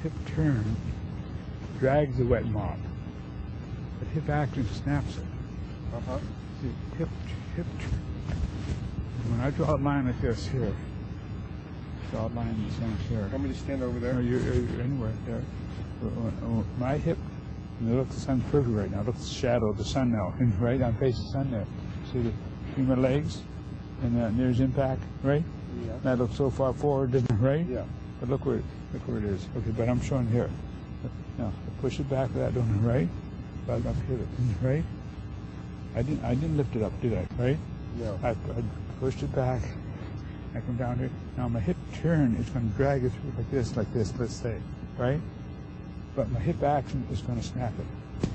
hip turn drags the wet mob. But hip action snaps it. See, hip turn. When I draw a line like this here, draw a line in the center here. Want me to stand over there? No, you're anywhere there. My hip, look, the sun's perfect right now. Look at the shadow of the sun now. Right, I'm facing the sun there. See between my legs, and there's impact, right? Yeah. That looks so far forward, right? Yeah. But look where it is. Okay, but I'm showing here. Now I push it back with that, don't I? Right? But up here, right? I didn't lift it up, did I? Right? No. I pushed it back. I come down here. Now my hip turn is going to drag it through like this, let's say, right? But my hip action is going to snap it.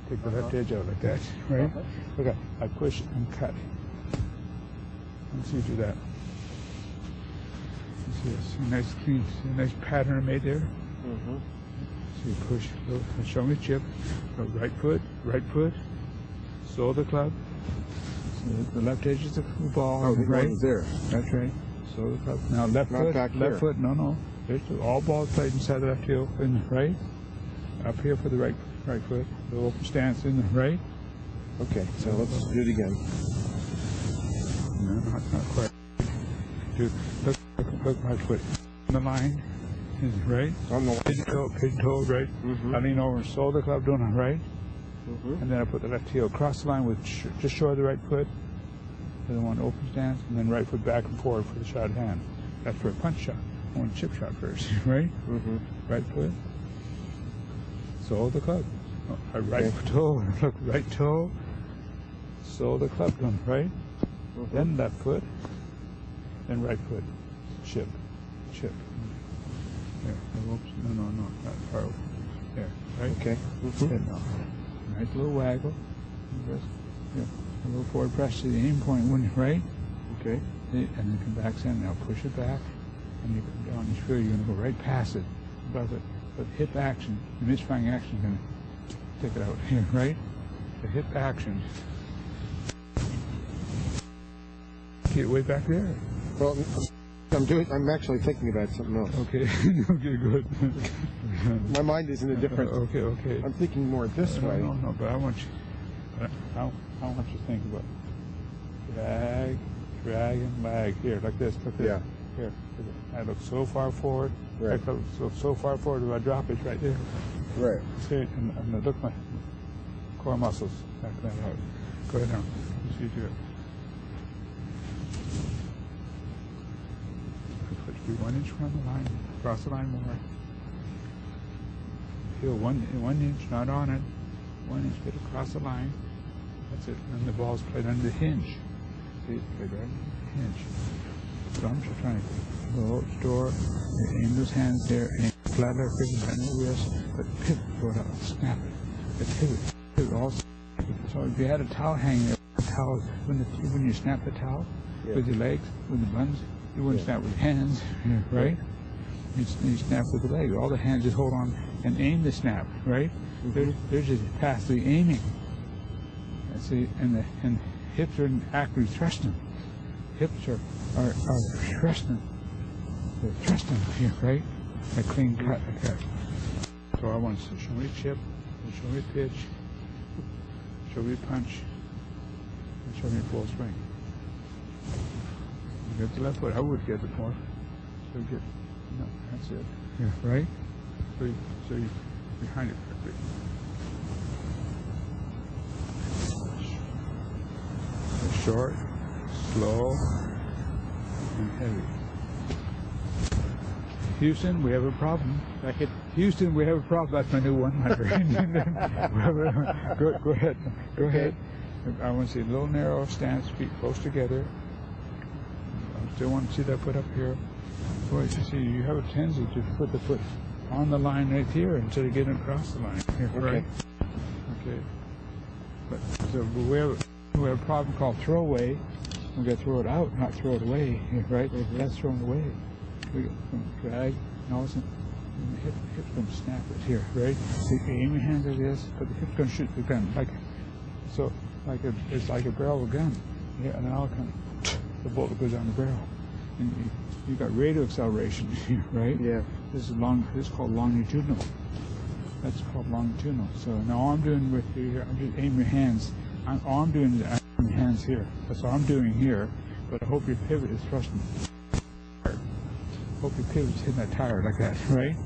Take the left edge out like that, right? Okay, I push and cut. Let's see you do that. See a nice clean, nice pattern I made there. So you push, show me chip, go right foot, sole the club. So the left edge is the ball. Oh, the right one is there. That's right. Sole the club. Now left Not foot, back left here. foot. No. There's all balls played inside the left heel in the right. Up here for the right foot. The open stance in the right. Okay, so let's do it again. No, not quite. Look my foot. On the line is right. On the Pigeon toe, right. I lean over and sole the club, don't I, right? And then I put the left heel across the line with just short of the right foot. And then one open stance, and then right foot back and forward for the shot hand. That's for a punch shot. I want a chip shot first, right? Right foot. Sole the club. Right toe, look, right toe. Sole the club, right? Then left foot. Then right foot. Chip. There. No, not far over. There, right? Okay. No. Nice little waggle. Yeah. A little forward press to the aim point, right? Okay. And then come back in. Now push it back, and you come down. You feel you're going to go right past it, above it. But hip action, the misfiring action is going to take it out here, right? The hip action. Get way back there. Well, I'm actually thinking about something else. Okay. Okay, good. My mind is in a different. Okay. I'm thinking more this way. No, but I want you to think about drag and lag here, like this. Look Yeah. Here. I look so far forward. Right. I look so far forward if I drop it right there. Right. See it, and I look my core muscles back that out. Go ahead now. See you do it. Put you 1 inch from the line. Cross the line more. Feel 1 inch, not on it. 1 inch, get across the line. That's it. And the ball's played under the hinge. See, played right under the hinge. Thumbs are trying to go, store, aim those hands there, and flat left fingers on the wrist, but pivot, throw it out, snap it. Pivot, all snap it. So if you had a towel hanging there, when you snap the towel with your legs, with the buns, you wouldn't snap with your hands, right? You snap with the leg. All the hands just hold on and aim the snap, right? There's just past the aiming. See, and hips are actually thrusting. Hips are thrusting. They're thrusting here, right? A clean cut like that. So I want to show me chip, show me pitch, show me punch, and show me full swing. You get the left foot. I would get it more. So you get, no, that's it. Yeah, right? So you behind it quickly. Short, slow, and heavy. Houston, we have a problem. Houston, we have a problem. That's my new one. Go ahead. I want to see a little narrow stance, feet close together. I still want to see that foot up here. Boy, you see, you have a tendency to put the foot on the line right here instead of getting across the line. Here, right? Okay. But so we have a problem called throwaway. We're going to throw it out, not throw it away, right? That's thrown away. We drag, and all of a sudden, the hip's going to snap it here, right? So you aim your hands like this, but the hip's going to shoot the gun. It's like a barrel of a gun. Yeah, and then all kind of, the bullet goes down the barrel. And you got rate of acceleration, right? Yeah. This is called longitudinal. That's called longitudinal. So now all I'm doing with you here, I'm just aim your hands. All I'm doing is aim your hands here. That's all I'm doing here. But I hope your pivot is thrusting. Hope your pivot's hitting that tire like that, right?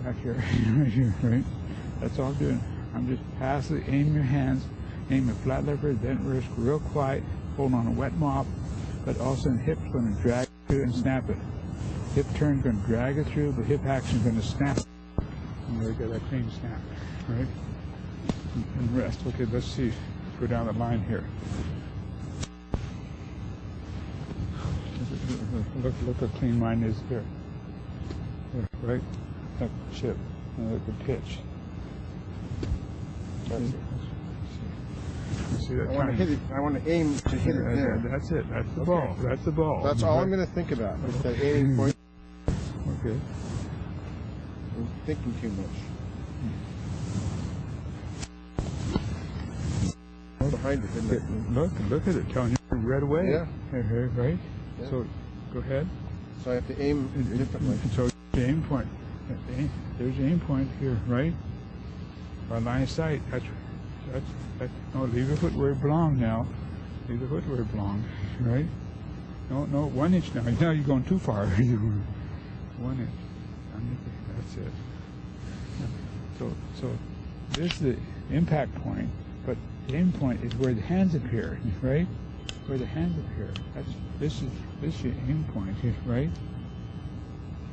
Back here, right here, right? That's all I'm doing. I'm just passively aiming your hands, aim a flat lever, bent wrist, real quiet, holding on a wet mop, but also the hip's going to drag it through and snap it. Hip turn's going to drag it through, but hip action's going to snap it. And there you go, that clean snap, right? And rest. Okay, let's see. Go down the line here. Look how clean mine is here. Right? That chip. And look at the pitch. See that I want to hit it. I want to aim to hit it there. That's it. That's the ball. That's the ball. That's all I'm going to think about. Is that aiming point. Okay. I'm thinking too much. Behind it, isn't it? Look at it. Telling you right away. Yeah. Right? Yeah. So, go ahead. So I have to aim differently. So, the aim point. There's the aim point here, right? By line of sight. That's. No, leave your foot where it belongs now. Leave the foot where it belongs, right? No, 1 inch now. Now you're going too far. 1 inch. That's it. So this is the impact point, but the aim point is where the hands appear, right? Where the hands appear. This is your aim point, right?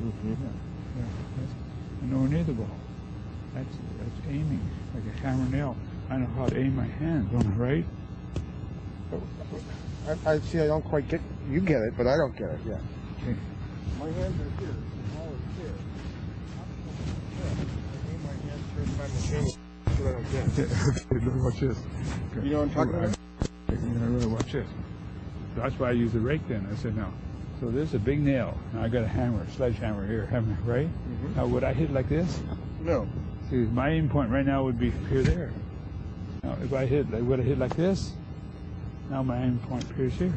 Mm-hmm. Yeah. Nowhere near the ball. That's aiming like a hammer nail. I know how to aim my hands, right? I see. I don't quite get. You get it, but I don't get it yet. Okay. My hands are here. The ball is here. I aim my hands here simultaneously. That's what I don't get. Okay, look, watch this. Okay. You know what I'm talking about? Really watch this. That's why I use the rake then. I said no. So this is a big nail. Now I got a hammer, sledgehammer here, right? Mm-hmm. Now would I hit like this? No. See, my aim point right now would be here, there. Now if I hit, would I hit like this? Now my aim point appears here.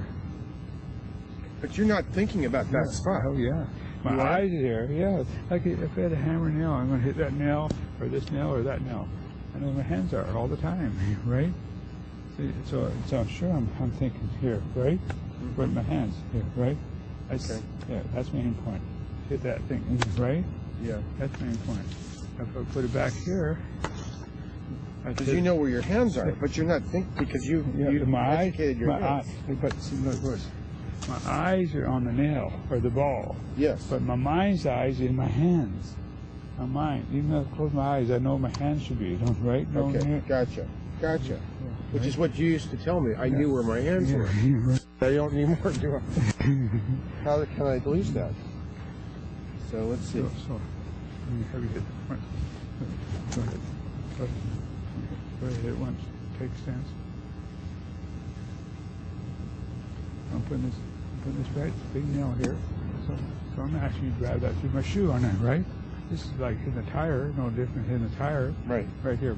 But you're not thinking about that spot. Oh yeah. My eyes are there. Yeah. Like if I had a hammer nail, I'm going to hit that nail or this nail or that nail. I know where my hands are all the time, right? See, so sure I'm thinking here, right? Mm-hmm. With my hands here, right? Okay. Yeah, that's my aim point. Hit that thing, right? Yeah. That's my aim point. If I put it back here, because you know where your hands are, but you're not thinking because you've educated your hands. But see, look, my eyes are on the nail or the ball. Yes. But my mind's eyes are in my hands. My mind, even if I close my eyes, I know my hands should be, right? No, Okay, gotcha. Yeah, Which is what you used to tell me. I knew where my hands were. I don't need more, do I? How can I lose that? So let's see. So have you hit the front? Go ahead. Go ahead, hit once. Take stance. I'm putting this right, big nail here. So I'm asking you to grab that through my shoe on that, right? This is like hitting a tire, no different hitting a tire. Right. Right here.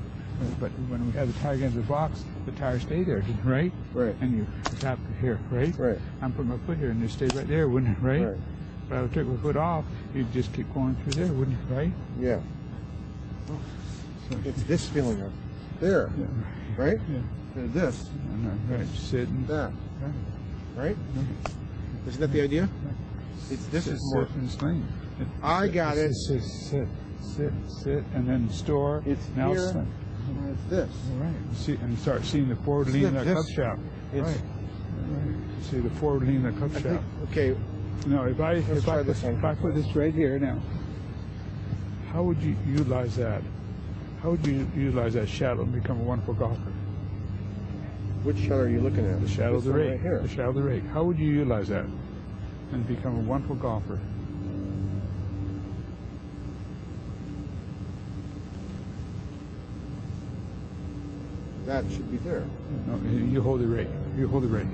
But when we have the tire against the box, the tire stay there, right? Right. And you tap it here, right? Right. I'm putting my foot here and it stay right there, wouldn't it, right? Right. But I would take my foot off, you'd just keep going through there, wouldn't it, right? Yeah. So, It's this feeling of there, yeah, right? Yeah. This, Right. Sit and that, right. right? Isn't that the idea? It's this is more. Sit and sling. I got it. Sit, and then store. It's now here. sling. And it's this. Right. See, and start seeing the forward lean of that club shaft. It's, Right. See the forward lean of the club I shaft. think, okay, No, if I put this right here now, how would you utilize that? How would you utilize that shadow and become a wonderful golfer? which shadow are you looking at? The shadow of the rake. Right here. The shadow of the rake. How would you utilize that and become a wonderful golfer? That should be there. No, you hold the rake. You hold the rake.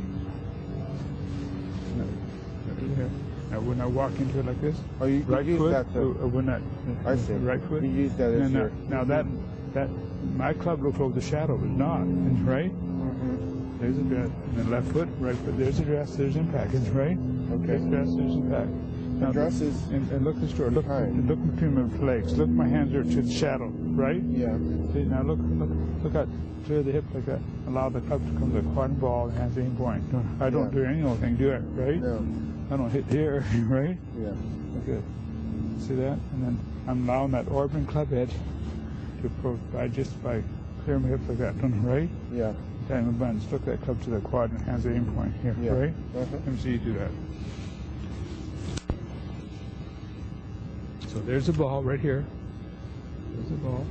Now, when I walk into it like this, Oh, you right use foot, that to, when that, I see. right foot. You use that as your... Now that my club looks over the shadow, but not, right? Mm-hmm. There's a dress, and then left foot, right foot. There's a dress. There's impact, right? Okay. There's dress. There's impact. address is and look this door. Look between my legs. Look, my hands are to the shadow, right? Yeah. See, now look out, clear the hip like that. Allow the club to come to the quad ball and hands aim point. I don't do any old thing, do it, right? No. I don't hit here, right? Yeah. Good. See that? And then I'm allowing that orbiting club head to provide just by clearing my hip like that, right? Yeah. Time the buttons. Look that club to the quad and hands aim point here, Yeah. right? Uh-huh. Let me see you do that. So there's the ball right here. There's the ball.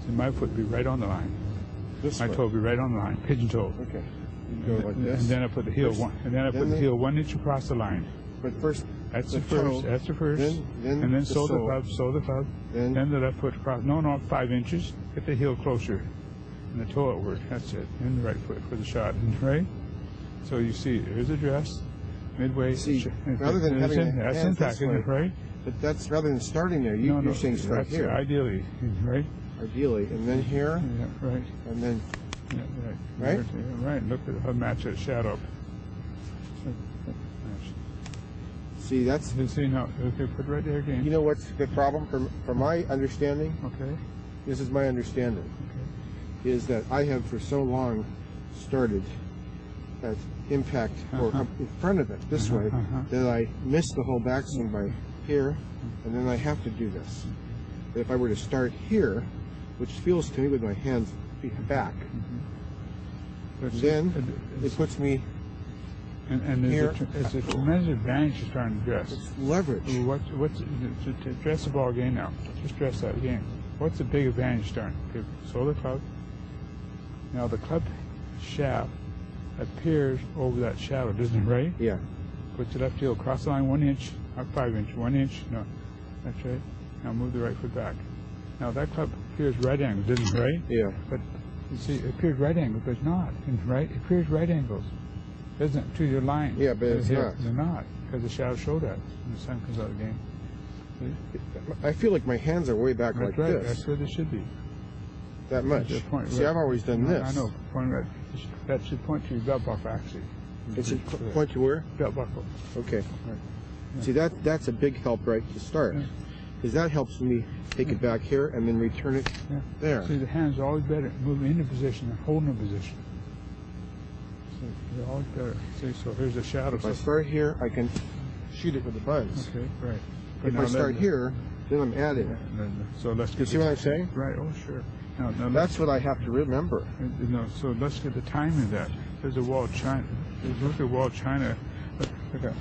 So my foot would be right on the line. This My way. toe would be right on the line, pigeon toe. Okay. You go like this. And then I put the heel heel 1 inch across the line. But first, That's the the first. toe, That's the first. then and then the sew the sole. club. Sew the club. Then the left foot across. No, 5 inches. Get the heel closer, and the toe outward. That's it. And the right foot for the shot. Right. So you see, there's the dress, midway. See, rather than having the that's hands impact, this way, right? but that's rather than starting there. You're saying start that's here. Ideally, right? Ideally, and then here, Yeah, right. and then Yeah, Right? Right. Look at how match that shadow. see that's. You see now? Okay, put it right there again. You know what's the problem from my understanding? Okay. This is my understanding. Okay. Is that I have for so long started at impact or up in front of it this way that I miss the whole backswing by here, and then I have to do this. But if I were to start here, which feels to me with my hands back, then it puts me and here. it's a tremendous advantage to starting to dress. It's leverage. What's to dress the ball again now? Just dress that again. What's the big advantage starting? Okay, sew the club. Now the club shaft appears over that shadow, doesn't it, right? Yeah. Put your left heel across the line 1 inch, not 5 inch, 1 inch. No, that's right. Now move the right foot back. Now that club appears right angled, doesn't it, right? Yeah. But you see, it appears right angled, but it's not, right? It appears right angles, doesn't it, to your line? Yeah, but it's here. not. They're not, because the shadows show that when the sun comes out of the game. I feel like my hands are way back That's like right. this. That's where they should be. That much. That's the point, See, right. I've always done this. I know. Point right. That should point to your belt buckle, actually. It should point to where? Belt buckle. Okay. Right. Yeah. See, that's a big help right to start. Yeah. Because that helps me take it back here and then return it there. See, the hands are always better moving into position than holding a position. So they're always better. See, so here's a shadow. If I start here, I can shoot it with the buttons. Okay, right. But If I start here, then I'm adding. So let's get. You see what I'm saying? Right. Oh, sure. Now That's what I have to remember. So let's get the timing of that. There's a wall of China. Look at wall of China. Look at.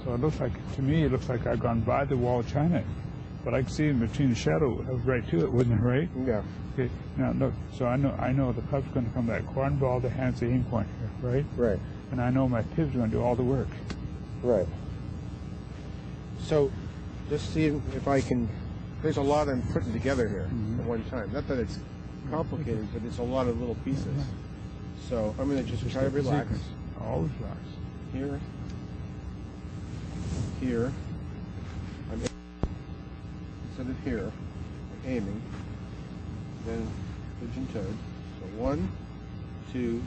So it looks like, to me, it looks like I've gone by the wall of China, but I can see in between the shadow right to it, wasn't it, right? Yeah. Okay. Now look. So I know the club's going to come back. Corn ball, the hands, the aim point here, right? Right. And I know my pivot's going to do all the work. Right. So, just see if I can. There's a lot I'm putting together here at one time. Not that it's complicated, but it's a lot of little pieces. So I'm going to just try to relax. Sequence. Always relax. Here. Here. Instead of here, I'm aiming. Then pigeon toed. So 1, 2,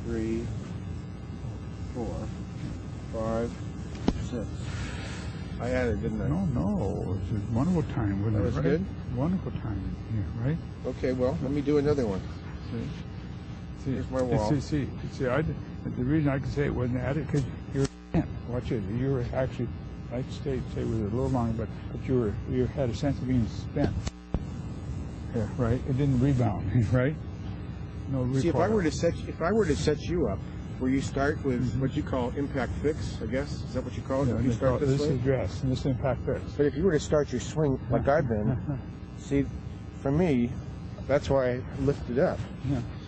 3, 4, 5, 6. I added, didn't I? No. It's a wonderful time, wasn't That it? was Right? good? Wonderful time here, right? Okay, well, let me do another one. See, Here's my wall. See, the reason I can say it wasn't added because you were spent. Watch it. You were actually, I'd say with it a little longer, but you had a sense of being spent. Yeah, right. It didn't rebound, right? No recoil. See, if I were to set you up, where you start with what you call impact fix, I guess is that what you call it? Yeah, If you start this way. is dress, and this impact fix. But if you were to start your swing like I've been, see, for me, that's why I lifted up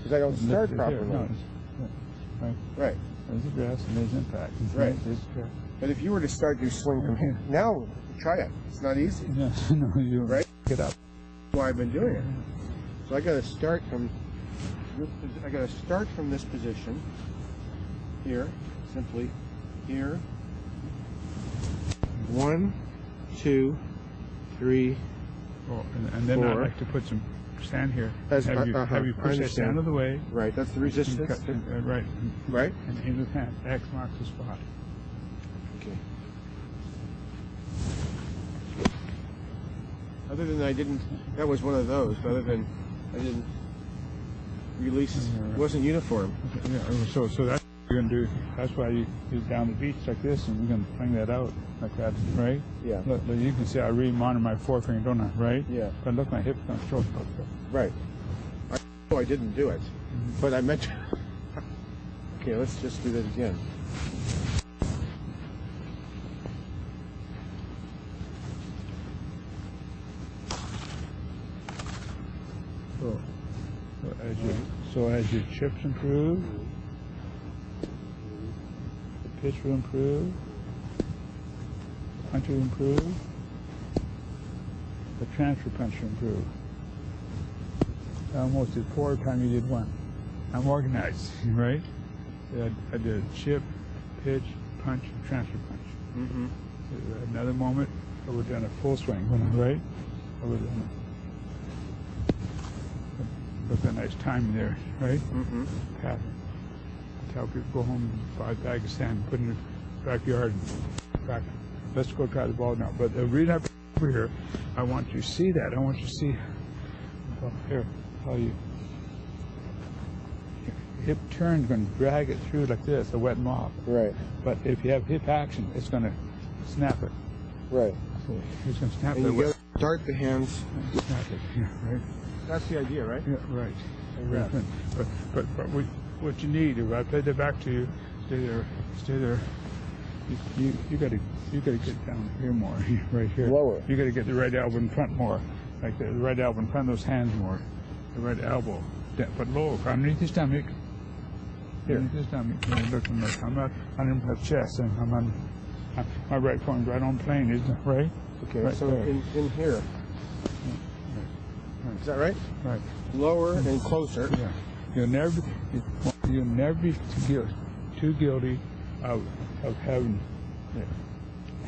because I don't start properly. No, right. Right. There's a dress and there's impact. Right. There's dress. But if you were to start your swing from here, now try it. It's not easy. No, you Right? Get up. That's why I've been doing it. So I got to start from. I got to start from this position. Here, simply here. 1, 2, 3. Oh, and then 4. I'd like to put some sand here. As- Have you I push that understand. sand out of the way. Right, that's the resistance. Right. Right? And aim with hand. X marks the spot. Okay. Other than that was one of those, but other than I didn't release, it wasn't uniform. Yeah, so that's what you're going to do. That's why you down the beach like this, and you're going to fling that out like that, right? Yeah. Look, you can see I really monitor my forefinger, don't I, right? Yeah. But look, my hip's going to stroke. Right. I know I didn't do it, but I meant to. Okay, let's just do that again. So as your chips improve, the pitch will improve, the punch will improve, the transfer punch will improve. I almost did 4 times you did 1. I'm organized, right? I did chip, pitch, punch, transfer punch. Mm-hmm. Another moment, I would have done a full swing, right? I would have done look at a nice timing there, right? Mm-hmm. Pattern. I tell people go home and buy a bag of sand, put it in the backyard, and back. Let's go try the ball now. But the reason I'm over here, I want you to see that. I want you to see. Well, here, how you hip turn is going to drag it through like this, a wet mop. Right. But if you have hip action, it's going to snap it. Right. So it's going to snap and it. You got to start the hands. Snap it. Yeah, right. That's the idea, right? Yeah, right. But what you need, if I play that back to you, stay there. You gotta get down here more, right here. Lower. You gotta get the right elbow in front more, like the right elbow in front of those hands more. The right elbow, but lower, underneath your stomach. Here. Underneath your stomach. You're looking like I'm not underneath my chest, and my right corner's right on plane, isn't it? Right. Okay. Right so there. in here. Is that right? Right. Lower and closer. Yeah. You'll never be too guilty of having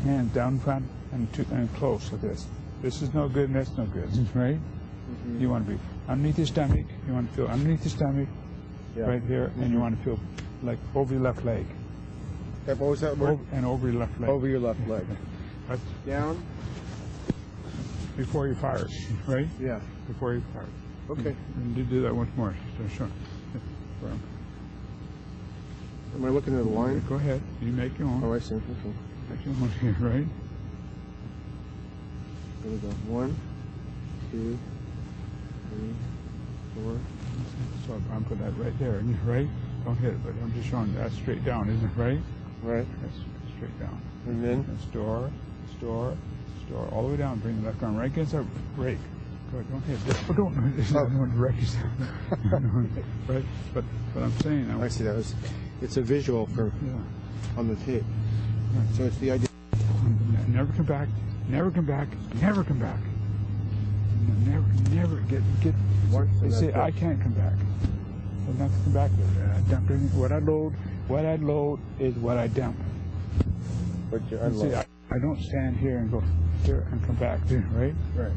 hands down front and close like this. This is no good and that's no good, right? Mm-hmm. You want to be underneath your stomach. You want to feel underneath your stomach, right here, and you want to feel like over your left leg. What was that word? And over your left leg. Over your left leg. That's Down. Before you fire, right? Yeah. Before you fire. Okay. And do that once more. Sure. Am I looking at the line? Go ahead. You make your own. Oh, I see. Okay. Make your own here, right? There we go. 1, 2, 3, 4. So I'm putting that right there, right? Don't hit it, but I'm just showing that's straight down, isn't it, right? Right. That's straight down. And then? And store, all the way down. Bring the left arm right against that rake. Good, don't hit it. Don't want to wreck yourself. Right? But I'm saying... I see that. It's a visual for on the tape. Right. So it's the idea. Never come back. Never come back. Never come back. Never get. They say I can't come back. I'm not to come back there. I dump everything. What I load is what I dump. But you unload. See, I don't stand here and go here and come back, right? Right.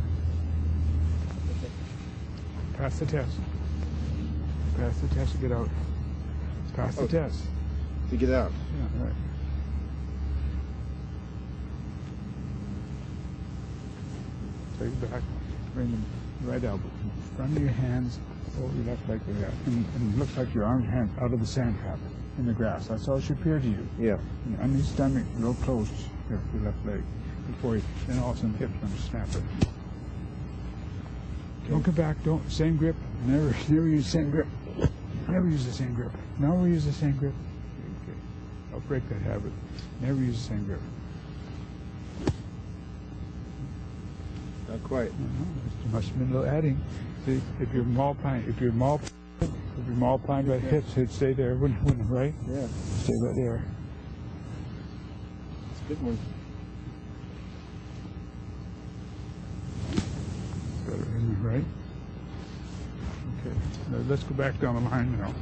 Pass the test. Pass the test to get out. Pass the test. To get out. Yeah, right. Take it back. Bring the right elbow in front of your hands, over your left leg like that. And it looks like your arms and hands out of the sand trap in the grass. That's how it should appear to you. Yeah. And underneath your stomach, real close here to your left leg. Before you, then all of a sudden the hip's going to snap it. Don't come back. Don't. Same grip. Never use the same grip. Never use the same grip. Never use the same grip. Okay. I'll break that habit. Never use the same grip. Not quite. There must have been a little adding. See, if you're multiplying by hips, it'd stay there, wouldn't it, right? Yeah. Stay right there. It's a good one. Right? Okay. Now let's go back down the line now.